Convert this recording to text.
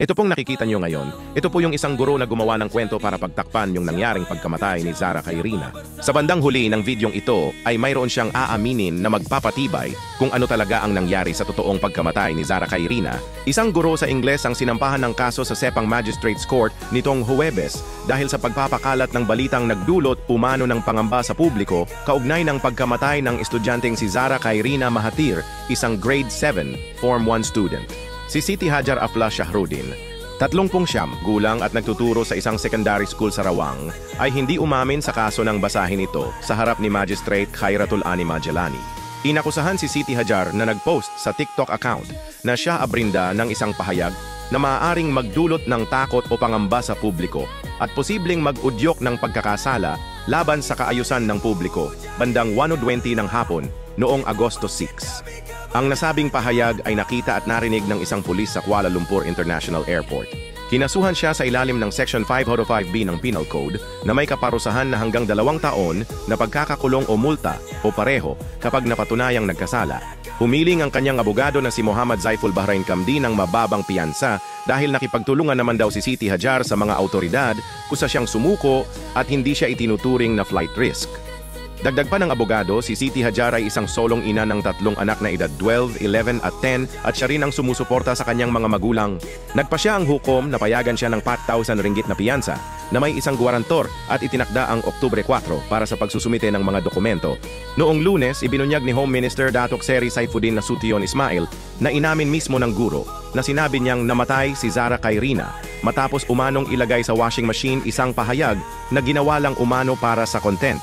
Ito pong nakikita nyo ngayon, ito po yung isang guro na gumawa ng kwento para pagtakpan yung nangyaring pagkamatay ni Zara kay Rina. Sa bandang huli ng videong ito ay mayroon siyang aaminin na magpapatibay kung ano talaga ang nangyari sa totoong pagkamatay ni Zara kay Rina. Isang guro sa Ingles ang sinampahan ng kaso sa Sepang Magistrates Court nitong Huwebes dahil sa pagpapakalat ng balitang nagdulot umano ng pangamba sa publiko kaugnay ng pagkamatay ng estudyanteng si Zara kay Rina Mahathir, isang grade 7 Form 1 student. Si Siti Hajar Afla Shahruddin, 39 gulang at nagtuturo sa isang secondary school sa Rawang, ay hindi umamin sa kaso ng basahin ito sa harap ni Magistrate Khairatul Anima Jelani. Inakusahan si Siti Hajar na nagpost sa TikTok account na siya abrinda ng isang pahayag na maaaring magdulot ng takot o pangamba sa publiko at posibleng mag-udyok ng pagkakasala laban sa kaayusan ng publiko bandang 1:20 ng hapon noong Agosto 6. Ang nasabing pahayag ay nakita at narinig ng isang pulis sa Kuala Lumpur International Airport. Kinasuhan siya sa ilalim ng Section 505B ng Penal Code na may kaparusahan na hanggang 2 taon na pagkakakulong o multa o pareho kapag napatunayang nagkasala. Humiling ang kanyang abogado na si Muhammad Zaiful Bahrain Kamdi ng mababang piyansa dahil nakipagtulungan naman daw si Siti Hajar sa mga autoridad kusa siyang sumuko at hindi siya itinuturing na flight risk. Dagdag pa ng abogado, si Siti Hajar ay isang solong ina ng 3 anak na edad 12, 11 at 10 at siya rin ang sumusuporta sa kanyang mga magulang. Nagpa siya ang hukom na payagan siya ng 4,000 ringgit na piyansa na may isang guarantor at itinakda ang Oktubre 4 para sa pagsusumite ng mga dokumento. Noong Lunes, ibinunyag ni Home Minister Datuk Seri Saifuddin Nasution Ismail na inamin mismo ng guro na sinabi niyang namatay si Zara kay Rina matapos umanong ilagay sa washing machine isang pahayag na ginawa lang umano para sa content.